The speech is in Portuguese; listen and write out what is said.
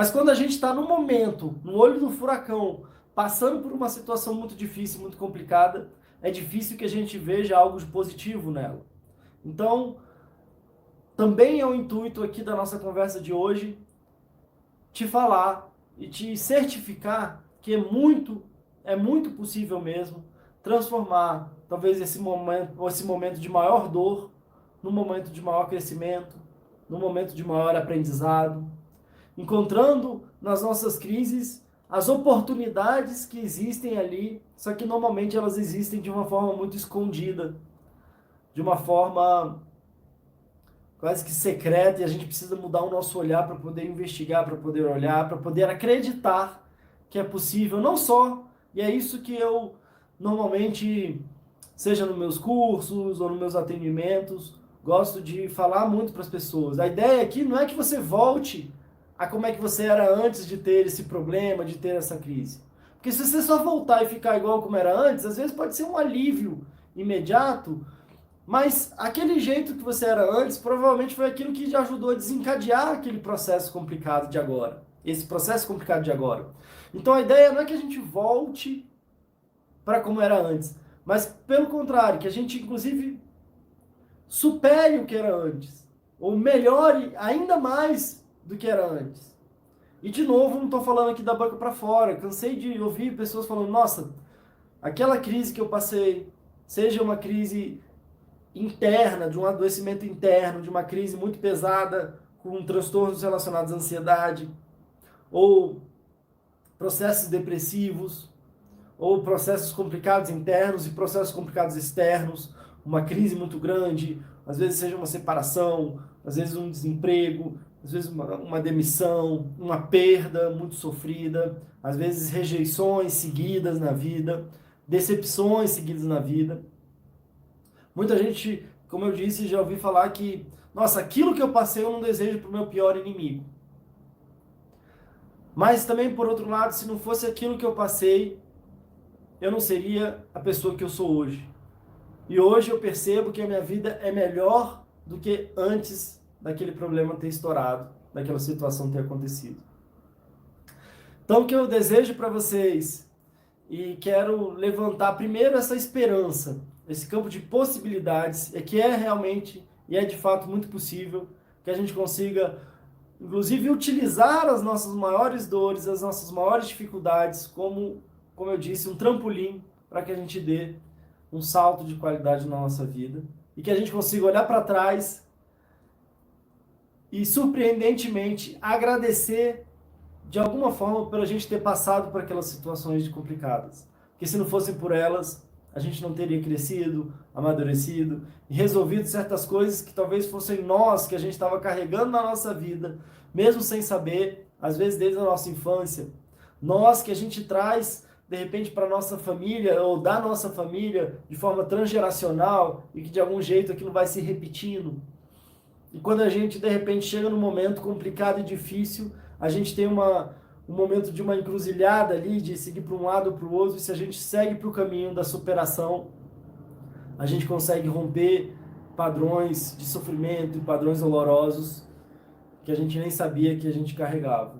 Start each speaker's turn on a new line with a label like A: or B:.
A: Mas quando a gente está no momento, no olho do furacão, passando por uma situação muito difícil, muito complicada, é difícil que a gente veja algo de positivo nela. Então, também é o intuito aqui da nossa conversa de hoje te falar e te certificar que é muito possível mesmo transformar talvez esse momento de maior dor num momento de maior crescimento, num momento de maior aprendizado, encontrando nas nossas crises as oportunidades que existem ali, só que normalmente elas existem de uma forma muito escondida, de uma forma quase que secreta, e a gente precisa mudar o nosso olhar para poder investigar, para poder olhar, para poder acreditar que é possível, não só, e é isso que eu normalmente, seja nos meus cursos ou nos meus atendimentos, gosto de falar muito para as pessoas. A ideia aqui não é que você volte a como é que você era antes de ter esse problema, de ter essa crise. Porque se você só voltar e ficar igual como era antes, às vezes pode ser um alívio imediato, mas aquele jeito que você era antes provavelmente foi aquilo que te ajudou a desencadear aquele processo complicado de agora. Esse processo complicado de agora. Então a ideia não é que a gente volte para como era antes, mas pelo contrário, que a gente inclusive supere o que era antes, ou melhore ainda mais do que era antes. E de novo, não estou falando aqui da boca para fora, cansei de ouvir pessoas falando: nossa, aquela crise que eu passei, seja uma crise interna, de um adoecimento interno, de uma crise muito pesada, com transtornos relacionados à ansiedade, ou processos depressivos, ou processos complicados internos e processos complicados externos, uma crise muito grande, às vezes seja uma separação, às vezes um desemprego, às vezes uma demissão, uma perda muito sofrida, às vezes rejeições seguidas na vida, decepções seguidas na vida. Muita gente, como eu disse, já ouvi falar que, nossa, aquilo que eu passei eu não desejo para o meu pior inimigo. Mas também, por outro lado, se não fosse aquilo que eu passei, eu não seria a pessoa que eu sou hoje. E hoje eu percebo que a minha vida é melhor do que antes daquele problema ter estourado, daquela situação ter acontecido. Então, o que eu desejo para vocês, e quero levantar primeiro essa esperança, esse campo de possibilidades, é que é realmente e é de fato muito possível que a gente consiga, inclusive, utilizar as nossas maiores dores, as nossas maiores dificuldades, como eu disse, um trampolim para que a gente dê um salto de qualidade na nossa vida e que a gente consiga olhar para trás e, surpreendentemente, agradecer de alguma forma por a gente ter passado por aquelas situações complicadas. Porque se não fossem por elas, a gente não teria crescido, amadurecido e resolvido certas coisas que talvez fossem nós que a gente estava carregando na nossa vida, mesmo sem saber, às vezes desde a nossa infância. Nós que a gente traz, de repente, para a nossa família ou da nossa família de forma transgeracional e que de algum jeito aquilo vai se repetindo. E quando a gente, de repente, chega num momento complicado e difícil, a gente tem um momento de uma encruzilhada ali, de seguir para um lado ou para o outro, e se a gente segue para o caminho da superação, a gente consegue romper padrões de sofrimento e padrões dolorosos que a gente nem sabia que a gente carregava.